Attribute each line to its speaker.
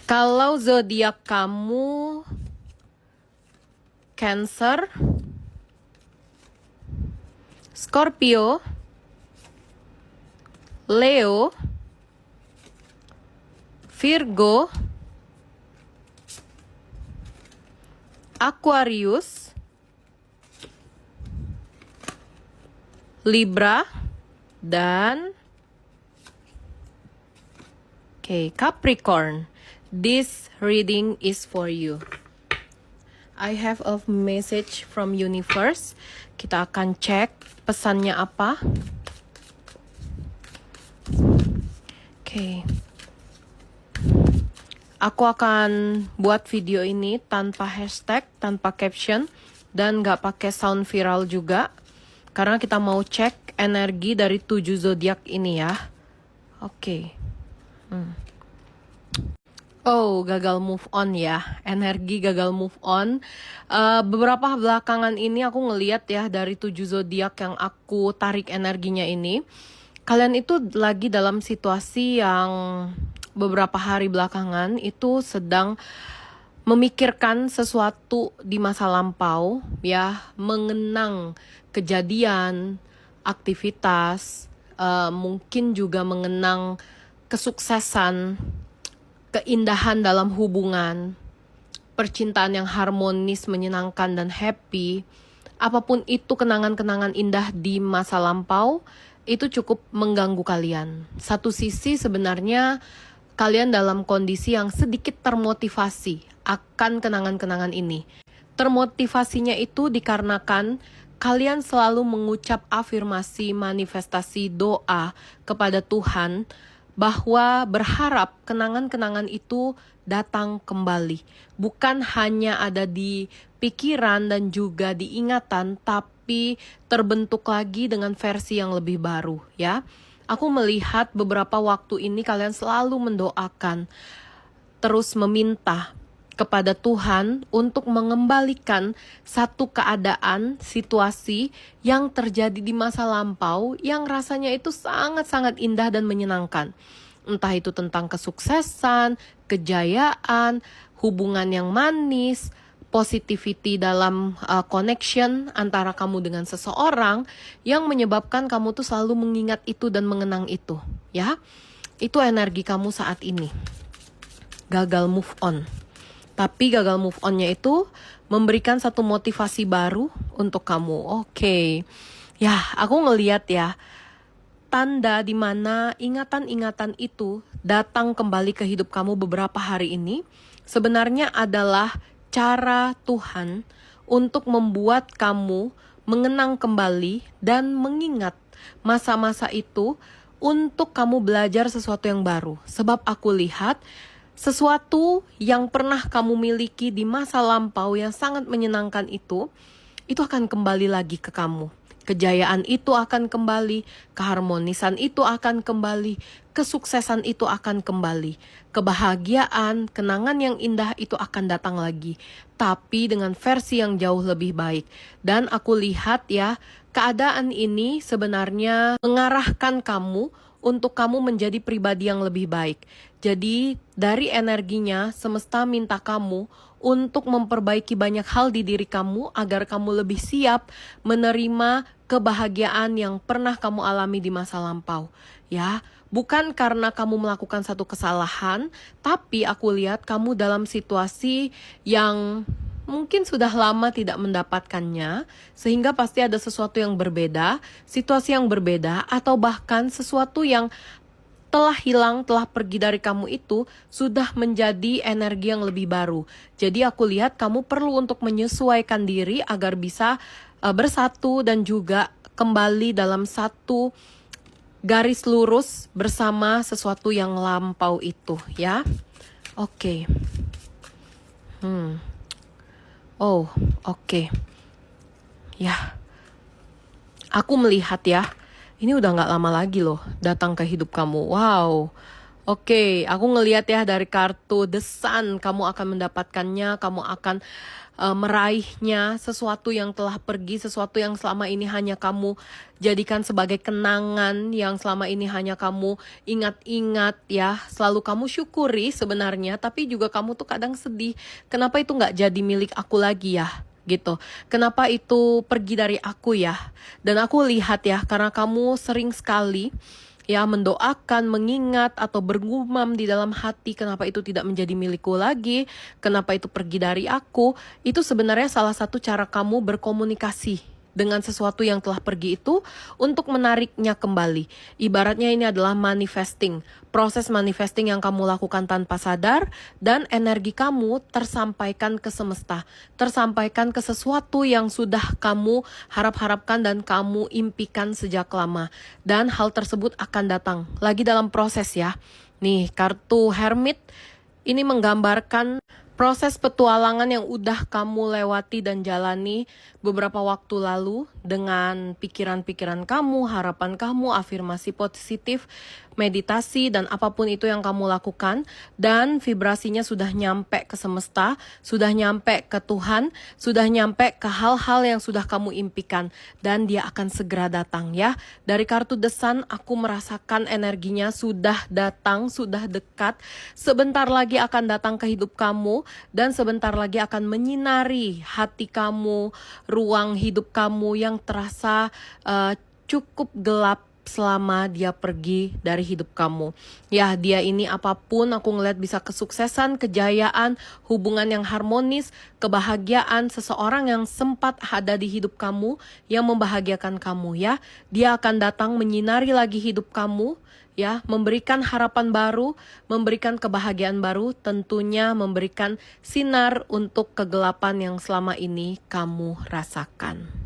Speaker 1: Kalau zodiak kamu Cancer, Scorpio, Leo, Virgo, Aquarius, Libra, dan Capricorn. This reading is for you. I have a message from universe. Kita akan cek pesannya apa. Aku akan buat video ini tanpa hashtag, tanpa caption, dan gak pakai sound viral juga. Karena kita mau cek energi dari 7 zodiak ini ya. Oh, gagal move on ya. Energi gagal move on. Beberapa belakangan ini aku ngeliat ya dari 7 zodiak yang aku tarik energinya ini. Kalian itu lagi dalam situasi yang beberapa hari belakangan itu sedang memikirkan sesuatu di masa lampau ya. Mengenang kejadian, aktivitas, mungkin juga mengenang kesuksesan, keindahan dalam hubungan, percintaan yang harmonis, menyenangkan, dan happy. Apapun itu kenangan-kenangan indah di masa lampau, itu cukup mengganggu kalian. Satu sisi sebenarnya kalian dalam kondisi yang sedikit termotivasi akan kenangan-kenangan ini. Termotivasinya itu dikarenakan kalian selalu mengucap afirmasi, manifestasi, doa kepada Tuhan, bahwa berharap kenangan-kenangan itu datang kembali. Bukan hanya ada di pikiran dan juga di ingatan, tapi terbentuk lagi dengan versi yang lebih baru ya. Aku melihat beberapa waktu ini kalian selalu mendoakan, terus meminta kepada Tuhan untuk mengembalikan satu keadaan, situasi yang terjadi di masa lampau yang rasanya itu sangat-sangat indah dan menyenangkan. Entah itu tentang kesuksesan, kejayaan, hubungan yang manis, positivity dalam connection antara kamu dengan seseorang yang menyebabkan kamu tuh selalu mengingat itu dan mengenang itu, ya. Itu energi kamu saat ini. Gagal move on. Tapi gagal move on-nya itu memberikan satu motivasi baru untuk kamu. Ya, aku ngeliat ya, tanda di mana ingatan-ingatan itu datang kembali ke hidup kamu beberapa hari ini, sebenarnya adalah cara Tuhan untuk membuat kamu mengenang kembali dan mengingat masa-masa itu untuk kamu belajar sesuatu yang baru. Sebab aku lihat sesuatu yang pernah kamu miliki di masa lampau yang sangat menyenangkan itu akan kembali lagi ke kamu. Kejayaan itu akan kembali, keharmonisan itu akan kembali, kesuksesan itu akan kembali. Kebahagiaan, kenangan yang indah itu akan datang lagi. Tapi dengan versi yang jauh lebih baik. Dan aku lihat ya, keadaan ini sebenarnya mengarahkan kamu untuk kamu menjadi pribadi yang lebih baik. Jadi dari energinya semesta minta kamu untuk memperbaiki banyak hal di diri kamu agar kamu lebih siap menerima kebahagiaan yang pernah kamu alami di masa lampau. Ya, bukan karena kamu melakukan satu kesalahan, tapi aku lihat kamu dalam situasi yang mungkin sudah lama tidak mendapatkannya, sehingga pasti ada sesuatu yang berbeda, situasi yang berbeda, atau bahkan sesuatu yang telah hilang, telah pergi dari kamu itu sudah menjadi energi yang lebih baru. Jadi aku lihat kamu perlu untuk menyesuaikan diri agar bisa bersatu dan juga kembali dalam satu garis lurus bersama sesuatu yang lampau itu ya. Ya, aku melihat ya, ini udah gak lama lagi loh datang ke hidup kamu. Wow, Oke, aku ngelihat ya dari kartu The Sun, kamu akan mendapatkannya, kamu akan meraihnya, sesuatu yang telah pergi, sesuatu yang selama ini hanya kamu jadikan sebagai kenangan, yang selama ini hanya kamu ingat-ingat ya, selalu kamu syukuri sebenarnya, tapi juga kamu tuh kadang sedih, kenapa itu nggak jadi milik aku lagi ya? Gitu. Kenapa itu pergi dari aku ya? Dan aku lihat ya, karena kamu sering sekali ya mendoakan, mengingat atau bergumam di dalam hati kenapa itu tidak menjadi milikku lagi, kenapa itu pergi dari aku, itu sebenarnya salah satu cara kamu berkomunikasi dengan sesuatu yang telah pergi itu untuk menariknya kembali. Ibaratnya ini adalah manifesting, proses manifesting yang kamu lakukan tanpa sadar dan energi kamu tersampaikan ke semesta, tersampaikan ke sesuatu yang sudah kamu harap-harapkan dan kamu impikan sejak lama. Dan hal tersebut akan datang lagi dalam proses ya. Nih, kartu Hermit ini menggambarkan proses petualangan yang udah kamu lewati dan jalani beberapa waktu lalu dengan pikiran-pikiran kamu, harapan kamu, afirmasi positif, meditasi, dan apapun itu yang kamu lakukan. Dan vibrasinya sudah nyampe ke semesta, sudah nyampe ke Tuhan, sudah nyampe ke hal-hal yang sudah kamu impikan. Dan dia akan segera datang ya. Dari kartu The Sun, aku merasakan energinya sudah datang, sudah dekat. Sebentar lagi akan datang ke hidup kamu dan sebentar lagi akan menyinari hati kamu, ruang hidup kamu yang terasa cukup gelap selama dia pergi dari hidup kamu. Ya, dia ini apapun aku ngeliat bisa kesuksesan, kejayaan, hubungan yang harmonis, kebahagiaan, seseorang yang sempat ada di hidup kamu yang membahagiakan kamu ya. Dia akan datang menyinari lagi hidup kamu ya, memberikan harapan baru, memberikan kebahagiaan baru, tentunya memberikan sinar untuk kegelapan yang selama ini kamu rasakan.